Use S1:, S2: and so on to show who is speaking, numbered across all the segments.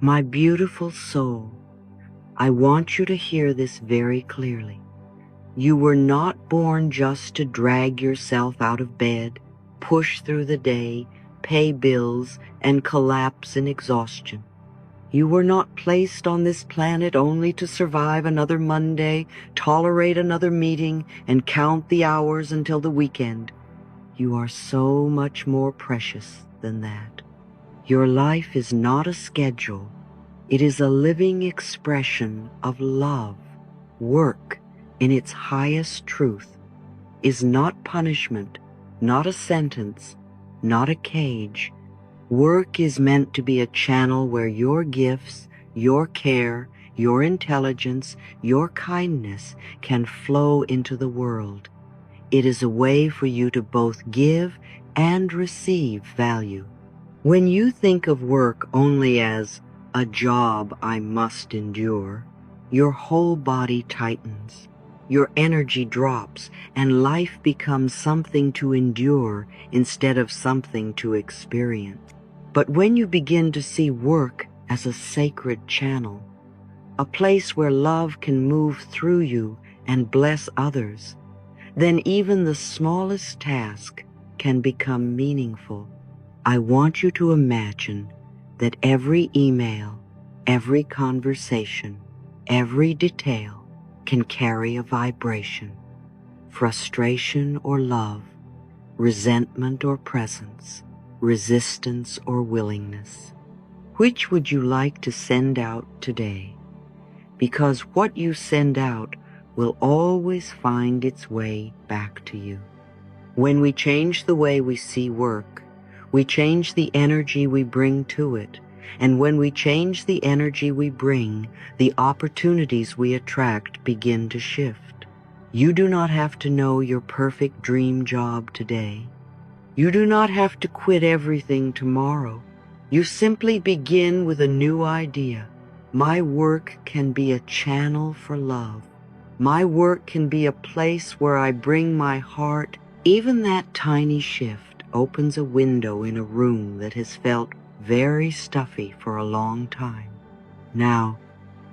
S1: My beautiful soul, I want you to hear this very clearly. You were not born just to drag yourself out of bed, push through the day, pay bills, and collapse in exhaustion. You were not placed on this planet only to survive another Monday, tolerate another meeting, and count the hours until the weekend. You are so much more precious than that. Your life is not a schedule. It is a living expression of love. Work, in its highest truth, is not punishment, not a sentence, not a cage. Work is meant to be a channel where your gifts, your care, your intelligence, your kindness can flow into the world. It is a way for you to both give and receive value. When you think of work only as a job I must endure, your whole body tightens. Your energy drops, and life becomes something to endure instead of something to experience. But when you begin to see work as a sacred channel, a place where love can move through you and bless others, then even the smallest task can become meaningful. I want you to imagine that every email, every conversation, every detail can carry a vibration, frustration or love, resentment or presence, resistance or willingness. Which would you like to send out today? Because what you send out will always find its way back to you. When we change the way we see work, we change the energy we bring to it. And when we change the energy we bring, the opportunities we attract begin to shift. You do not have to know your perfect dream job today. You do not have to quit everything tomorrow. You simply begin with a new idea. My work can be a channel for love. My work can be a place where I bring my heart. Even that tiny shift opens a window in a room that has felt very stuffy for a long time. Now,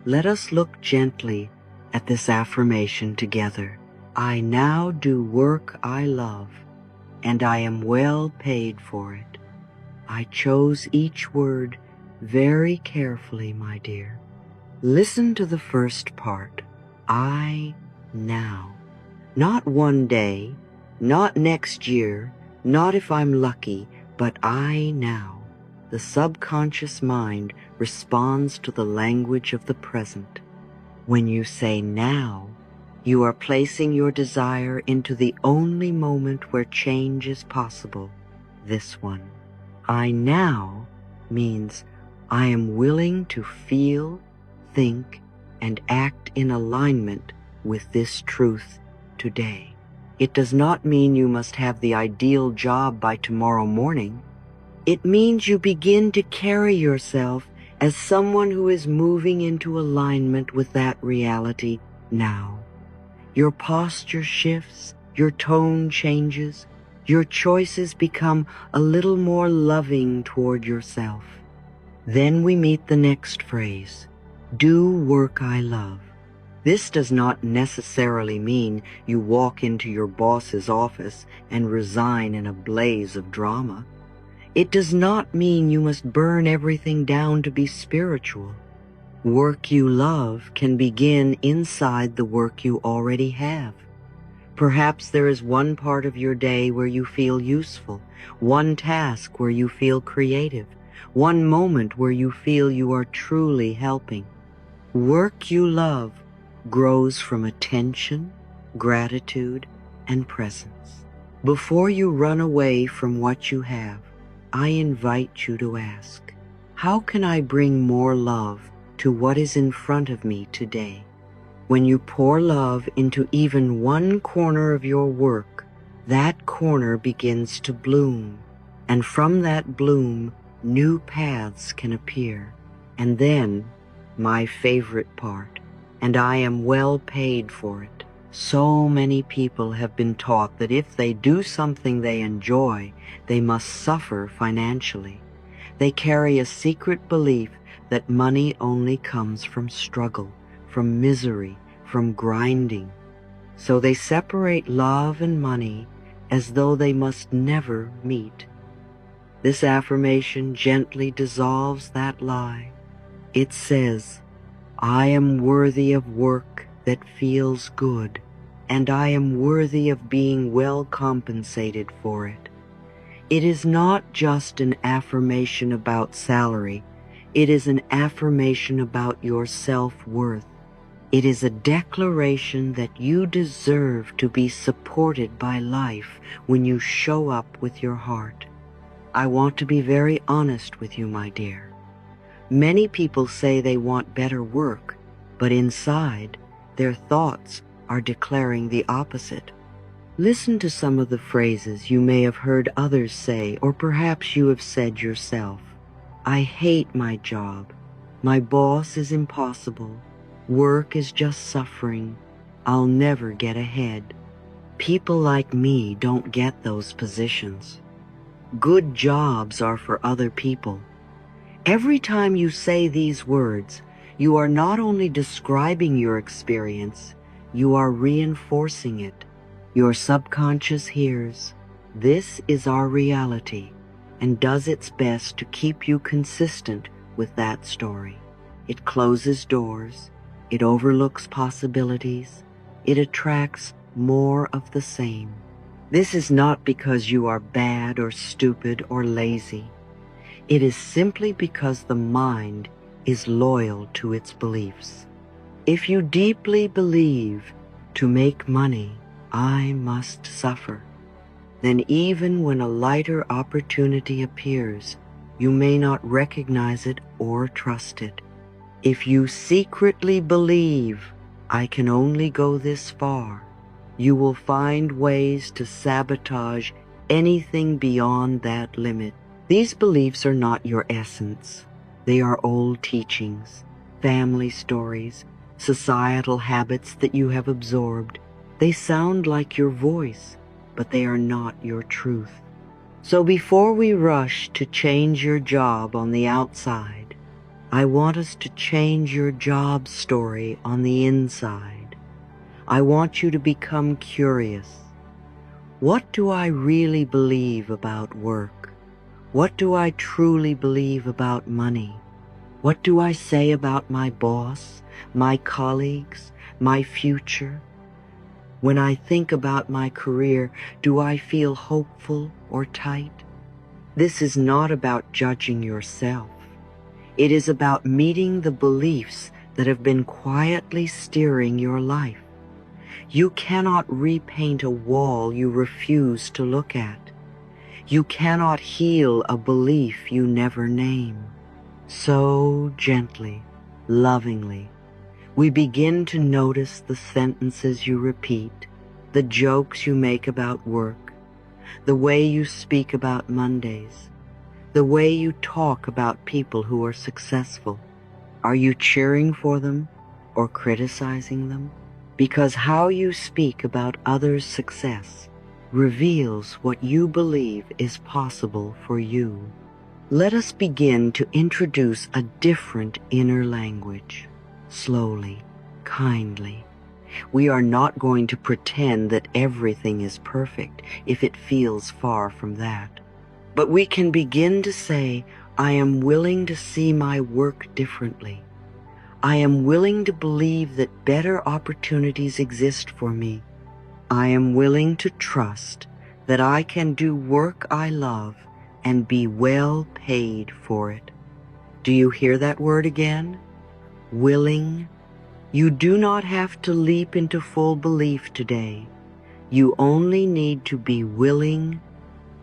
S1: let us look gently at this affirmation together. I now do work I love, and I am well paid for it. I chose each word very carefully, my dear. Listen to the first part. I now. Not one day, not next year, not if I'm lucky, but I now. The subconscious mind responds to the language of the present. When you say now, you are placing your desire into the only moment where change is possible, this one. I now means I am willing to feel, think, and act in alignment with this truth today. It does not mean you must have the ideal job by tomorrow morning. It means you begin to carry yourself as someone who is moving into alignment with that reality now. Your posture shifts, your tone changes, your choices become a little more loving toward yourself. Then we meet the next phrase, do work I love. This does not necessarily mean you walk into your boss's office and resign in a blaze of drama. It does not mean you must burn everything down to be spiritual. Work you love can begin inside the work you already have. Perhaps there is one part of your day where you feel useful, one task where you feel creative, one moment where you feel you are truly helping. Work you love grows from attention, gratitude, and presence. Before you run away from what you have, I invite you to ask, how can I bring more love to what is in front of me today? When you pour love into even one corner of your work, that corner begins to bloom, and from that bloom, new paths can appear. And then, my favorite part, and I am well paid for it. So many people have been taught that if they do something they enjoy, they must suffer financially. They carry a secret belief that money only comes from struggle, from misery, from grinding. So they separate love and money as though they must never meet. This affirmation gently dissolves that lie. It says, I am worthy of work that feels good, and I am worthy of being well compensated for it. It is not just an affirmation about salary. It is an affirmation about your self-worth. It is a declaration that you deserve to be supported by life when you show up with your heart. I want to be very honest with you, my dear. Many people say they want better work, but inside, their thoughts are declaring the opposite. Listen to some of the phrases you may have heard others say, or perhaps you have said yourself. I hate my job. My boss is impossible. Work is just suffering. I'll never get ahead. People like me don't get those positions. Good jobs are for other people. Every time you say these words, you are not only describing your experience, you are reinforcing it. Your subconscious hears, this is our reality, and does its best to keep you consistent with that story. It closes doors, it overlooks possibilities, it attracts more of the same. This is not because you are bad or stupid or lazy. It is simply because the mind is loyal to its beliefs. If you deeply believe, to make money, I must suffer, then even when a lighter opportunity appears, you may not recognize it or trust it. If you secretly believe, I can only go this far, you will find ways to sabotage anything beyond that limit. These beliefs are not your essence. They are old teachings, family stories, societal habits that you have absorbed. They sound like your voice, but they are not your truth. So before we rush to change your job on the outside, I want us to change your job story on the inside. I want you to become curious. What do I really believe about work? What do I truly believe about money? What do I say about my boss, my colleagues, my future? When I think about my career, do I feel hopeful or tight? This is not about judging yourself. It is about meeting the beliefs that have been quietly steering your life. You cannot repaint a wall you refuse to look at. You cannot heal a belief you never name. So gently, lovingly, we begin to notice the sentences you repeat, the jokes you make about work, the way you speak about Mondays, the way you talk about people who are successful. Are you cheering for them or criticizing them? Because how you speak about others' success reveals what you believe is possible for you. Let us begin to introduce a different inner language. Slowly, kindly. We are not going to pretend that everything is perfect if it feels far from that. But we can begin to say, I am willing to see my work differently. I am willing to believe that better opportunities exist for me. I am willing to trust that I can do work I love and be well paid for it. Do you hear that word again? Willing. You do not have to leap into full belief today. You only need to be willing.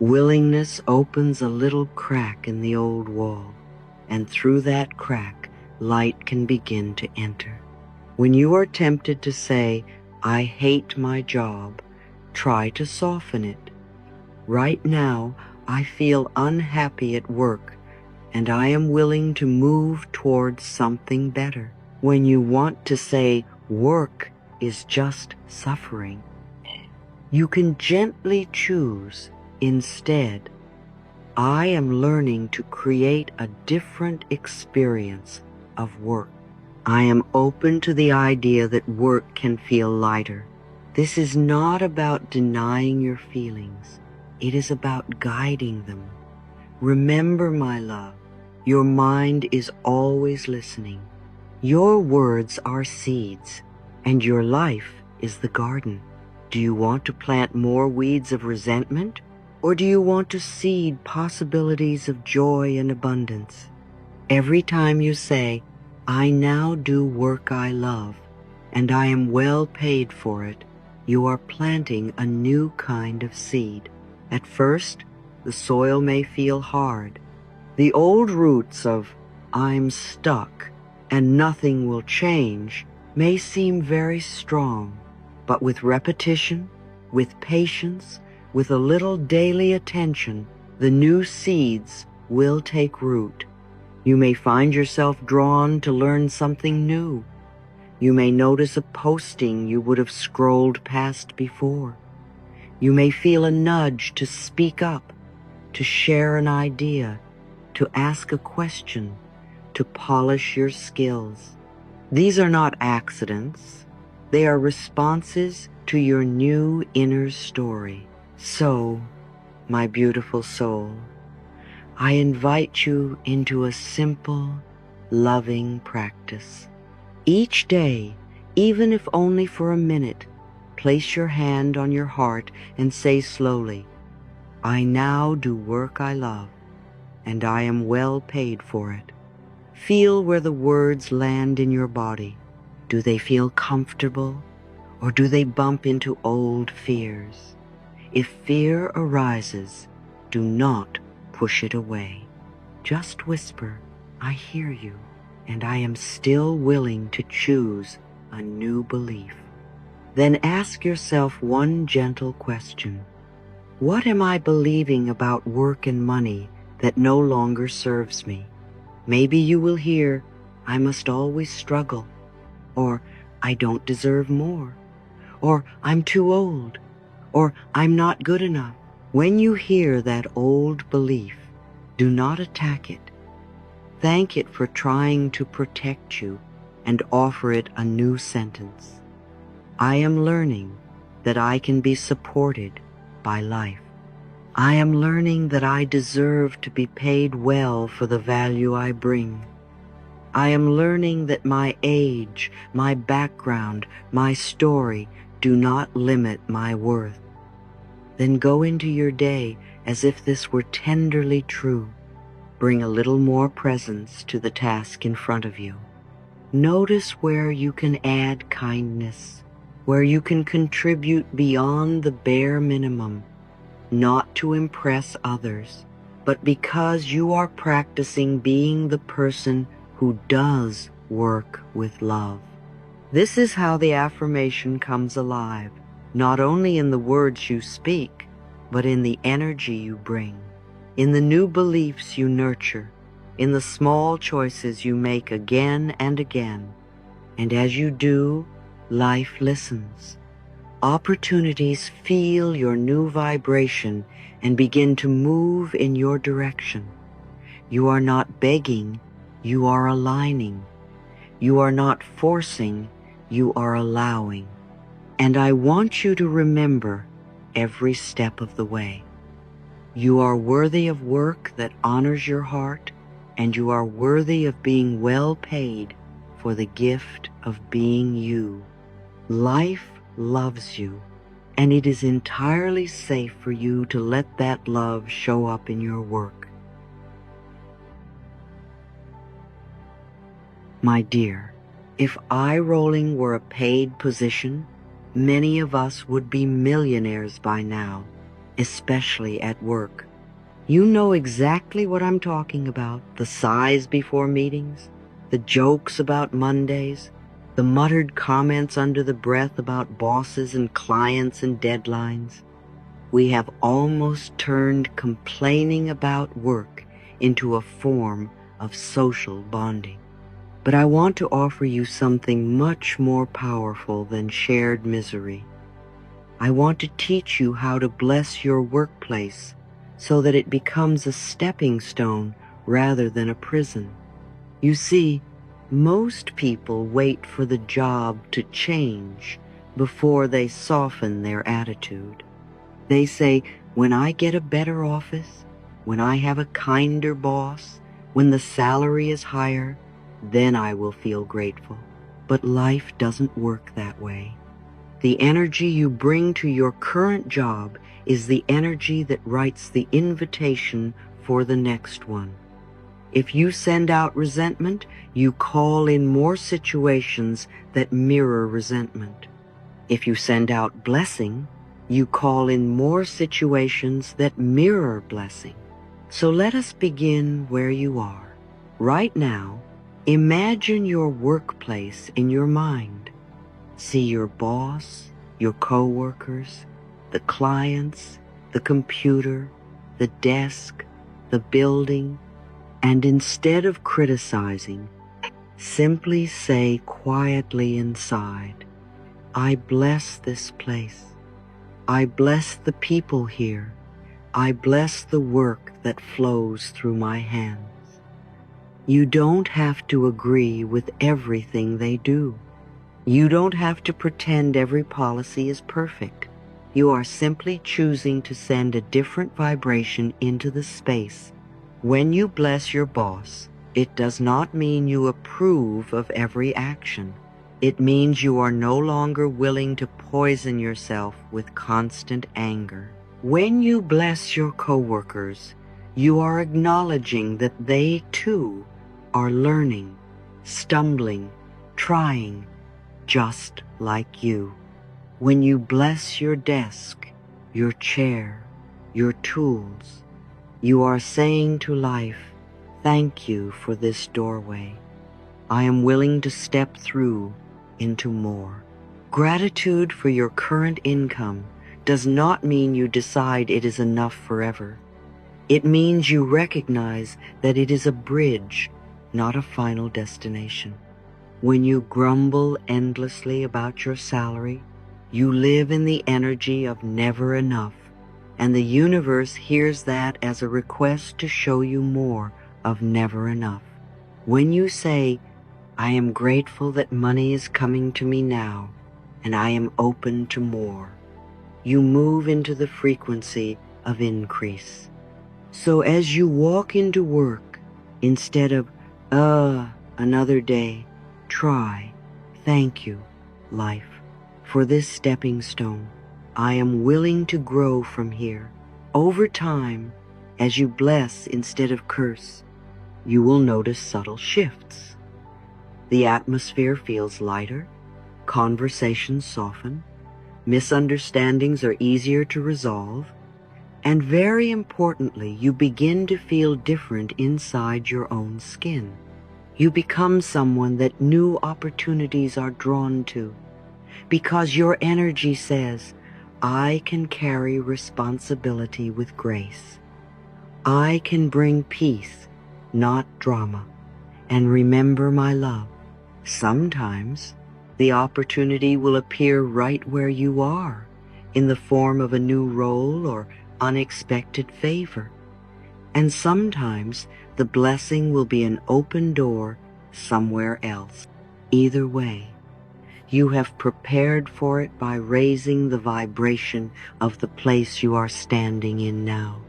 S1: Willingness opens a little crack in the old wall, and through that crack, light can begin to enter. When you are tempted to say, I hate my job, try to soften it. Right now, I feel unhappy at work, and I am willing to move towards something better. When you want to say, work is just suffering, you can gently choose instead, I am learning to create a different experience of work. I am open to the idea that work can feel lighter. This is not about denying your feelings. It is about guiding them. Remember, my love, your mind is always listening. Your words are seeds, and your life is the garden. Do you want to plant more weeds of resentment, or do you want to seed possibilities of joy and abundance? Every time you say, I now do work I love, and I am well paid for it, you are planting a new kind of seed. At first, the soil may feel hard. The old roots of I'm stuck and nothing will change may seem very strong, but with repetition, with patience, with a little daily attention, the new seeds will take root. You may find yourself drawn to learn something new. You may notice a posting you would have scrolled past before. You may feel a nudge to speak up, to share an idea, to ask a question, to polish your skills. These are not accidents. They are responses to your new inner story. So, my beautiful soul, I invite you into a simple, loving practice. Each day, even if only for a minute, place your hand on your heart and say slowly, I now do work I love, and I am well paid for it. Feel where the words land in your body. Do they feel comfortable, or do they bump into old fears? If fear arises, do not push it away. Just whisper, I hear you, and I am still willing to choose a new belief. Then ask yourself one gentle question. What am I believing about work and money that no longer serves me? Maybe you will hear, I must always struggle, or I don't deserve more, or I'm too old, or I'm not good enough. When you hear that old belief, do not attack it. Thank it for trying to protect you and offer it a new sentence. I am learning that I can be supported by life. I am learning that I deserve to be paid well for the value I bring. I am learning that my age, my background, my story do not limit my worth. Then go into your day as if this were tenderly true. Bring a little more presence to the task in front of you. Notice where you can add kindness, where you can contribute beyond the bare minimum, not to impress others, but because you are practicing being the person who does work with love. This is how the affirmation comes alive, not only in the words you speak, but in the energy you bring, in the new beliefs you nurture, in the small choices you make again and again. And as you do, life listens. Opportunities feel your new vibration and begin to move in your direction. You are not begging, you are aligning. You are not forcing, you are allowing. And I want you to remember every step of the way. You are worthy of work that honors your heart, and you are worthy of being well paid for the gift of being you. Life loves you, and it is entirely safe for you to let that love show up in your work. My dear, if eye rolling were a paid position, many of us would be millionaires by now, especially at work. You know exactly what I'm talking about, the sighs before meetings, the jokes about Mondays, the muttered comments under the breath about bosses and clients and deadlines. We have almost turned complaining about work into a form of social bonding. But I want to offer you something much more powerful than shared misery. I want to teach you how to bless your workplace so that it becomes a stepping stone rather than a prison. You see, most people wait for the job to change before they soften their attitude. They say, when I get a better office, when I have a kinder boss, when the salary is higher, then I will feel grateful. But life doesn't work that way. The energy you bring to your current job is the energy that writes the invitation for the next one. If you send out resentment, you call in more situations that mirror resentment. If you send out blessing, you call in more situations that mirror blessing. So let us begin where you are. Right now, imagine your workplace in your mind. See your boss, your coworkers, the clients, the computer, the desk, the building, and instead of criticizing, simply say quietly inside, I bless this place. I bless the people here. I bless the work that flows through my hands. You don't have to agree with everything they do. You don't have to pretend every policy is perfect. You are simply choosing to send a different vibration into the space. When you bless your boss, it does not mean you approve of every action. It means you are no longer willing to poison yourself with constant anger. When you bless your coworkers, you are acknowledging that they too are learning, stumbling, trying, just like you. When you bless your desk, your chair, your tools, you are saying to life, thank you for this doorway. I am willing to step through into more. Gratitude for your current income does not mean you decide it is enough forever. It means you recognize that it is a bridge, not a final destination. When you grumble endlessly about your salary, you live in the energy of never enough, and the universe hears that as a request to show you more of never enough. When you say, I am grateful that money is coming to me now, and I am open to more, you move into the frequency of increase. So as you walk into work, instead of, another day, try, thank you, life, for this stepping stone. I am willing to grow from here. Over time, as you bless instead of curse, you will notice subtle shifts. The atmosphere feels lighter, conversations soften, misunderstandings are easier to resolve, and very importantly, you begin to feel different inside your own skin. You become someone that new opportunities are drawn to, because your energy says, I can carry responsibility with grace. I can bring peace, not drama, and remember my love. Sometimes the opportunity will appear right where you are, in the form of a new role or unexpected favor. And sometimes the blessing will be an open door somewhere else. Either way, you have prepared for it by raising the vibration of the place you are standing in now.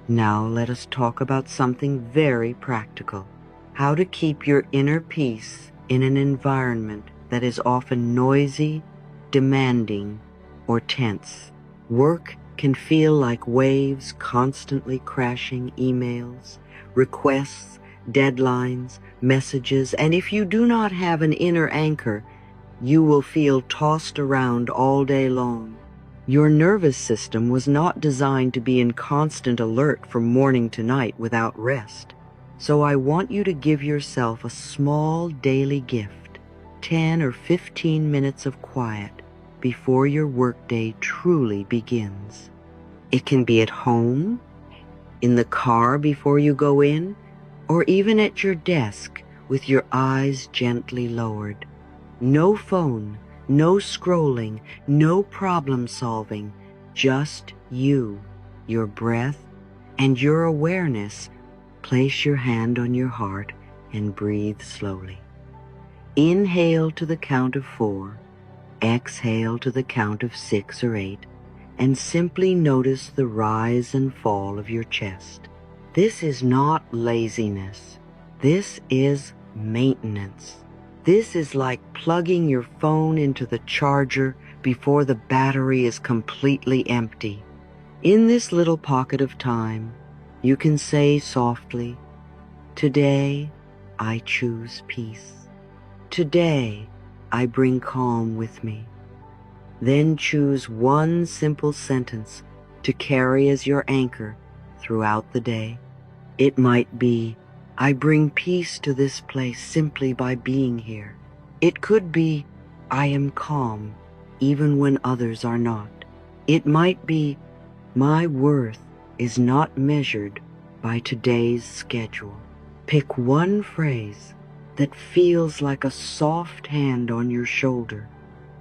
S1: Now let us talk about something very practical. How to keep your inner peace in an environment that is often noisy, demanding, or tense. Work can feel like waves constantly crashing emails, requests, deadlines, messages, and if you do not have an inner anchor, you will feel tossed around all day long. Your nervous system was not designed to be in constant alert from morning to night without rest. So I want you to give yourself a small daily gift, 10 or 15 minutes of quiet before your workday truly begins. It can be at home, in the car before you go in, or even at your desk with your eyes gently lowered. No phone, no scrolling, no problem solving, just you, your breath, and your awareness, place your hand on your heart and breathe slowly. Inhale to the count of 4, exhale to the count of 6 or 8, and simply notice the rise and fall of your chest. This is not laziness. This is maintenance. This is like plugging your phone into the charger before the battery is completely empty. In this little pocket of time, you can say softly, "Today, I choose peace. Today, I bring calm with me." Then choose one simple sentence to carry as your anchor throughout the day. It might be, "I bring peace to this place simply by being here." It could be, "I am calm even when others are not." It might be, "My worth is not measured by today's schedule." Pick one phrase that feels like a soft hand on your shoulder,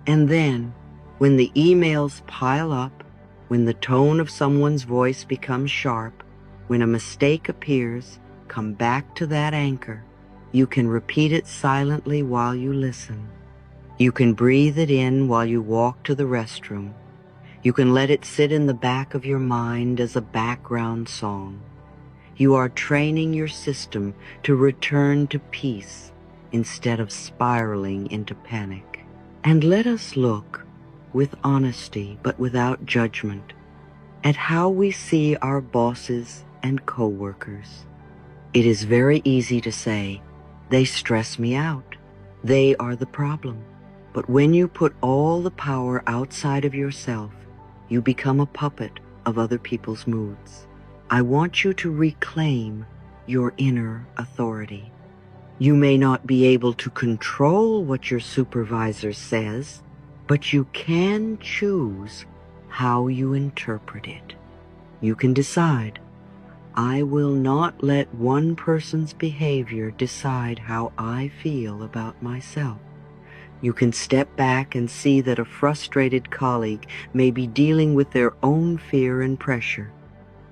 S1: and then, when the emails pile up, when the tone of someone's voice becomes sharp, when a mistake appears, come back to that anchor. You can repeat it silently while you listen. You can breathe it in while you walk to the restroom. You can let it sit in the back of your mind as a background song. You are training your system to return to peace instead of spiraling into panic. And let us look, with honesty but without judgment, at how we see our bosses and coworkers. It is very easy to say, "They stress me out. They are the problem." But when you put all the power outside of yourself, you become a puppet of other people's moods. I want you to reclaim your inner authority. You may not be able to control what your supervisor says, but you can choose how you interpret it. You can decide, "I will not let one person's behavior decide how I feel about myself." You can step back and see that a frustrated colleague may be dealing with their own fear and pressure.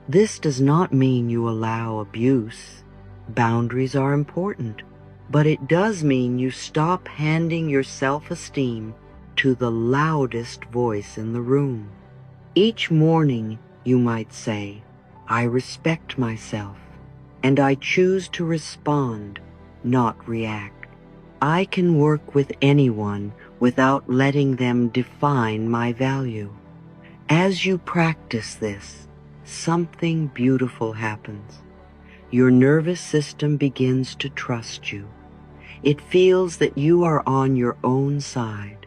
S1: This does not mean you allow abuse. Boundaries are important, but it does mean you stop handing your self-esteem to the loudest voice in the room. Each morning, you might say, "I respect myself, and I choose to respond, not react. I can work with anyone without letting them define my value." As you practice this, something beautiful happens. Your nervous system begins to trust you. It feels that you are on your own side.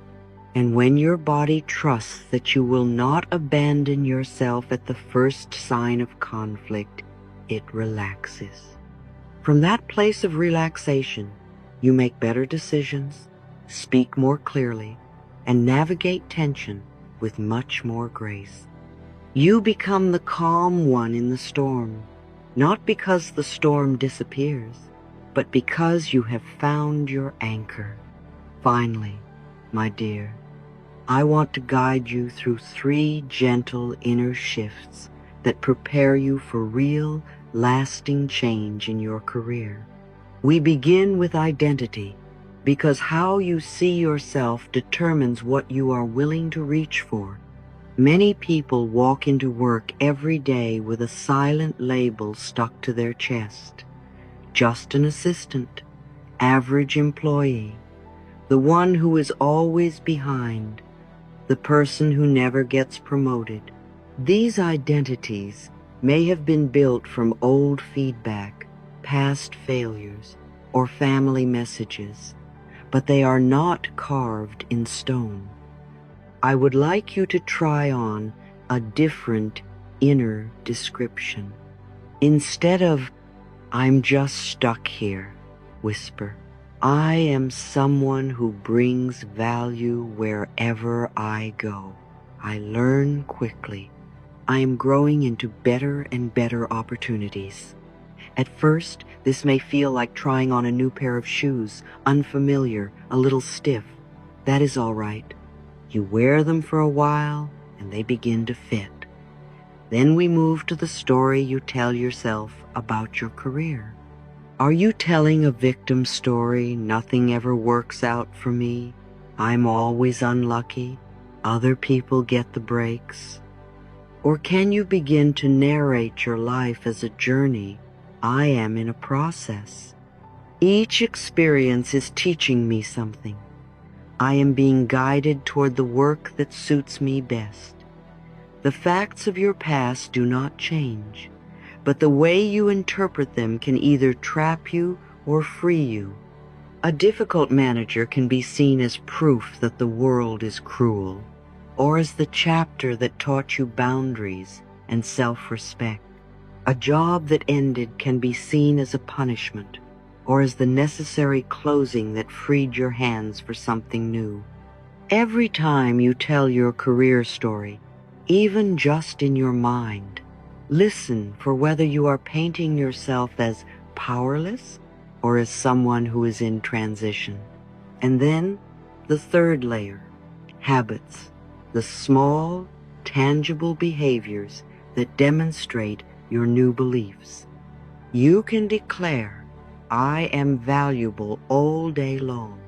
S1: And when your body trusts that you will not abandon yourself at the first sign of conflict, it relaxes. From that place of relaxation, you make better decisions, speak more clearly, and navigate tension with much more grace. You become the calm one in the storm, not because the storm disappears, but because you have found your anchor. Finally, my dear, I want to guide you through 3 gentle inner shifts that prepare you for real, lasting change in your career. We begin with identity, because how you see yourself determines what you are willing to reach for. Many people walk into work every day with a silent label stuck to their chest. Just an assistant, average employee, the one who is always behind, the person who never gets promoted. These identities may have been built from old feedback, past failures, or family messages, but they are not carved in stone. I would like you to try on a different inner description. Instead of, "I'm just stuck here," whisper, "I am someone who brings value wherever I go. I learn quickly. I am growing into better and better opportunities." At first, this may feel like trying on a new pair of shoes, unfamiliar, a little stiff. That is all right. You wear them for a while, and they begin to fit. Then we move to the story you tell yourself about your career. Are you telling a victim story? Nothing ever works out for me. I'm always unlucky. Other people get the breaks. Or can you begin to narrate your life as a journey? I am in a process. Each experience is teaching me something. I am being guided toward the work that suits me best. The facts of your past do not change, but the way you interpret them can either trap you or free you. A difficult manager can be seen as proof that the world is cruel, or as the chapter that taught you boundaries and self-respect. A job that ended can be seen as a punishment, or as the necessary closing that freed your hands for something new. Every time you tell your career story, even just in your mind, listen for whether you are painting yourself as powerless or as someone who is in transition. And then the third layer, habits, the small, tangible behaviors that demonstrate your new beliefs. You can declare, I am valuable all day long,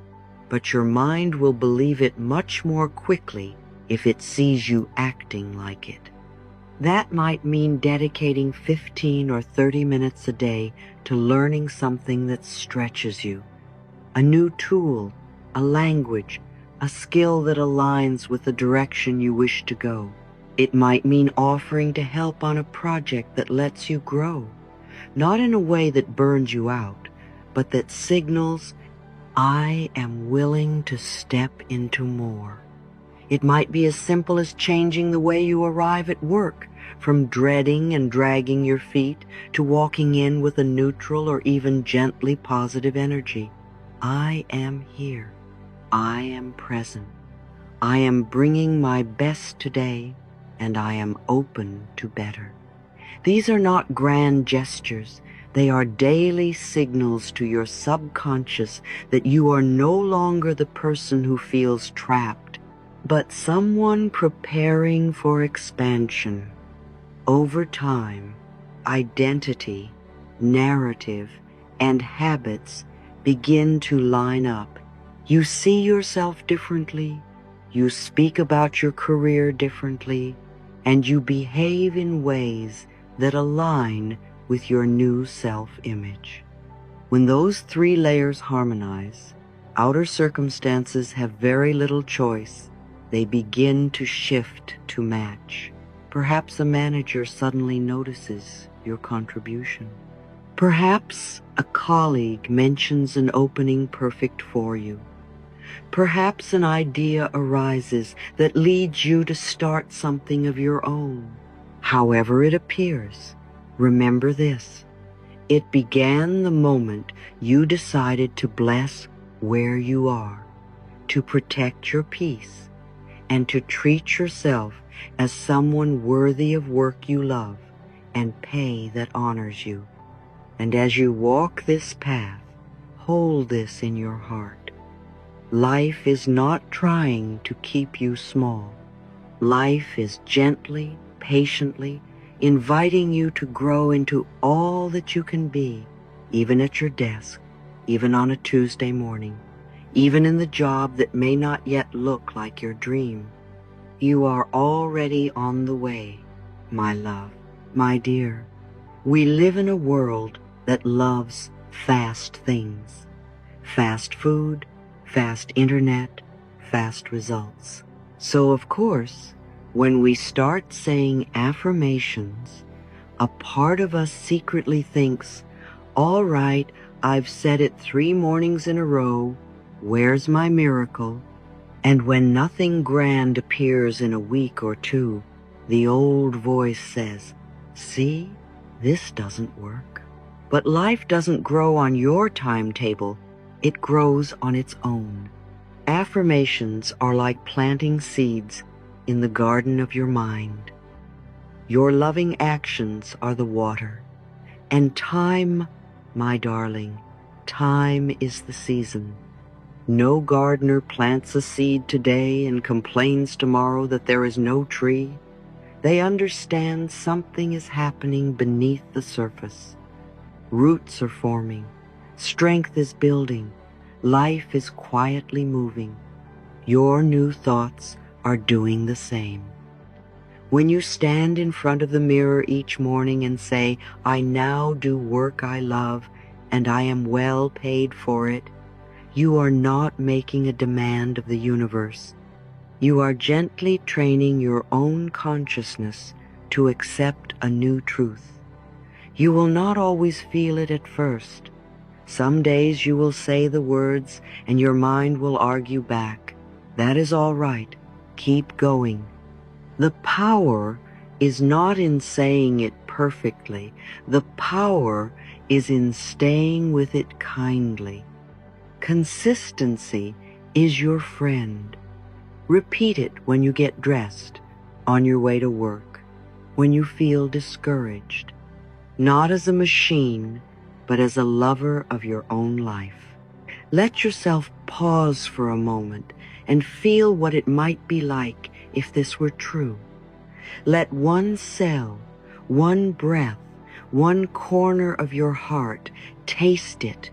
S1: but your mind will believe it much more quickly if it sees you acting like it. That might mean dedicating 15 or 30 minutes a day to learning something that stretches you, a new tool, a language, a skill that aligns with the direction you wish to go. It might mean offering to help on a project that lets you grow, not in a way that burns you out, but that signals, I am willing to step into more. It might be as simple as changing the way you arrive at work, from dreading and dragging your feet to walking in with a neutral or even gently positive energy. I am here. I am present. I am bringing my best today, and I am open to better. These are not grand gestures. They are daily signals to your subconscious that you are no longer the person who feels trapped, but someone preparing for expansion. Over time, identity, narrative, and habits begin to line up. You see yourself differently, you speak about your career differently, and you behave in ways that align with your new self-image. When those three layers harmonize, outer circumstances have very little choice. They begin to shift to match. Perhaps a manager suddenly notices your contribution. Perhaps a colleague mentions an opening perfect for you. Perhaps an idea arises that leads you to start something of your own. However it appears, remember this: it began the moment you decided to bless where you are, to protect your peace, and to treat yourself as someone worthy of work you love and pay that honors you. And as you walk this path, hold this in your heart. Life is not trying to keep you small. Life is gently, patiently inviting you to grow into all that you can be, even at your desk, even on a Tuesday morning, even in the job that may not yet look like your dream. You are already on the way, my love, my dear. We live in a world that loves fast things. Fast food, fast internet, fast results. So of course, when we start saying affirmations, a part of us secretly thinks, all right, I've said it 3 mornings in a row. Where's my miracle? And when nothing grand appears in a week or 2, the old voice says, see, this doesn't work. But life doesn't grow on your timetable. It grows on its own. Affirmations are like planting seeds in the garden of your mind. Your loving actions are the water. And time, my darling, time is the season. No gardener plants a seed today and complains tomorrow that there is no tree. They understand something is happening beneath the surface. Roots are forming. Strength is building. Life is quietly moving. Your new thoughts are doing the same. When you stand in front of the mirror each morning and say, "I now do work I love, and I am well paid for it," you are not making a demand of the universe. You are gently training your own consciousness to accept a new truth. You will not always feel it at first. Some days you will say the words and your mind will argue back. That is all right. Keep going. The power is not in saying it perfectly. The power is in staying with it kindly. Consistency is your friend. Repeat it when you get dressed, on your way to work, when you feel discouraged, not as a machine, but as a lover of your own life. Let yourself pause for a moment and feel what it might be like if this were true. Let one cell, one breath, one corner of your heart taste it.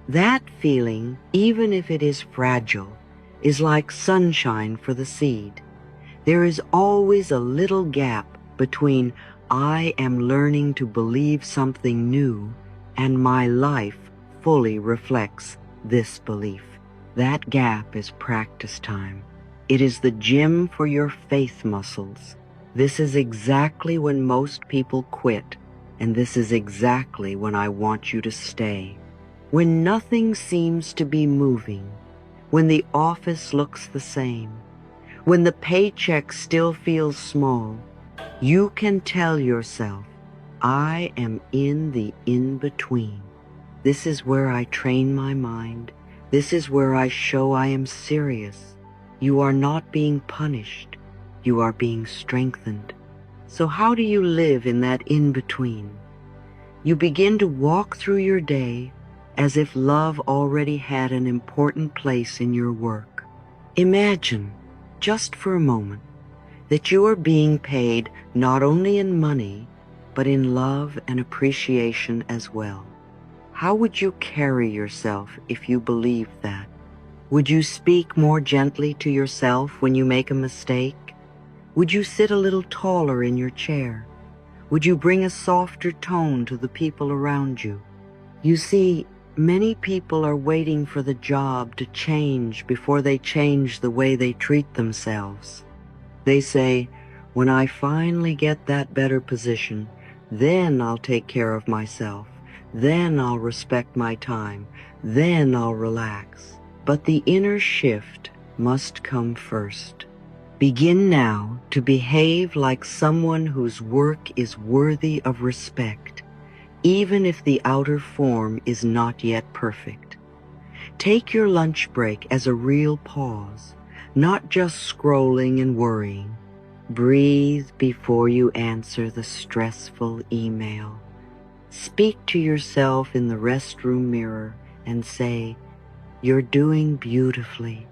S1: That feeling, even if it is fragile, is like sunshine for the seed. There is always a little gap between "I am learning to believe something new" and "my life fully reflects this belief." That gap is practice time. It is the gym for your faith muscles. This is exactly when most people quit, and this is exactly when I want you to stay. When nothing seems to be moving, when the office looks the same, when the paycheck still feels small, you can tell yourself, "I am in the in-between. This is where I train my mind. This is where I show I am serious." You are not being punished. You are being strengthened. So how do you live in that in-between? You begin to walk through your day as if love already had an important place in your work. Imagine, just for a moment, that you are being paid not only in money, but in love and appreciation as well. How would you carry yourself if you believed that? Would you speak more gently to yourself when you make a mistake? Would you sit a little taller in your chair? Would you bring a softer tone to the people around you? You see, many people are waiting for the job to change before they change the way they treat themselves. They say, "When I finally get that better position, then I'll take care of myself. Then I'll respect my time. Then I'll relax." But the inner shift must come first. Begin now to behave like someone whose work is worthy of respect, even if the outer form is not yet perfect. Take your lunch break as a real pause, not just scrolling and worrying. Breathe before you answer the stressful email. Speak to yourself in the restroom mirror and say, "You're doing beautifully.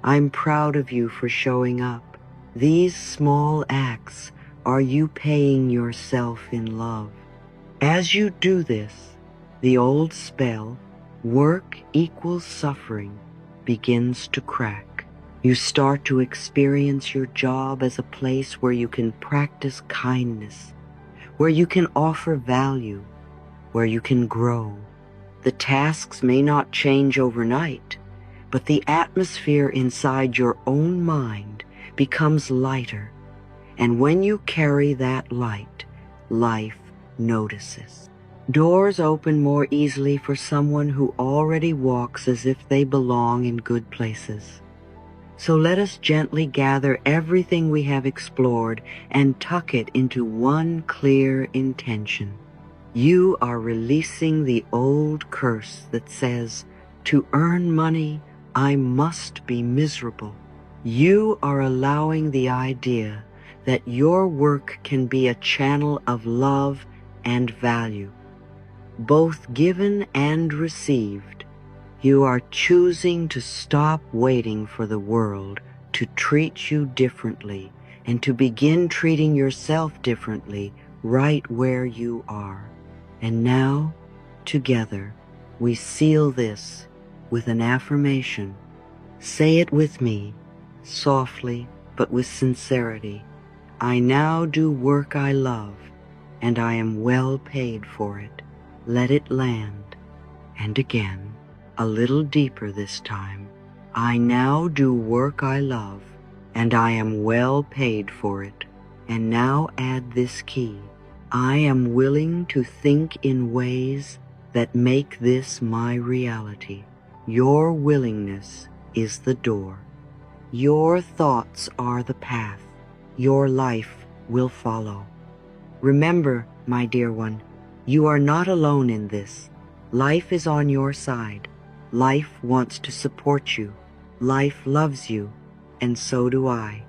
S1: I'm proud of you for showing up." These small acts are you paying yourself in love. As you do this, the old spell, work equals suffering, begins to crack. You start to experience your job as a place where you can practice kindness, where you can offer value, where you can grow. The tasks may not change overnight, but the atmosphere inside your own mind becomes lighter. And when you carry that light, life notices. Doors open more easily for someone who already walks as if they belong in good places. So let us gently gather everything we have explored and tuck it into one clear intention. You are releasing the old curse that says, "To earn money, I must be miserable." You are allowing the idea that your work can be a channel of love and value, both given and received. You are choosing to stop waiting for the world to treat you differently and to begin treating yourself differently right where you are. And now, together, we seal this with an affirmation. Say it with me, softly but with sincerity. I now do work I love, and I am well paid for it. Let it land. And again, a little deeper this time. I now do work I love, and I am well paid for it. And now add this key. I am willing to think in ways that make this my reality. Your willingness is the door. Your thoughts are the path. Your life will follow. Remember, my dear one, you are not alone in this. Life is on your side. Life wants to support you. Life loves you, and so do I.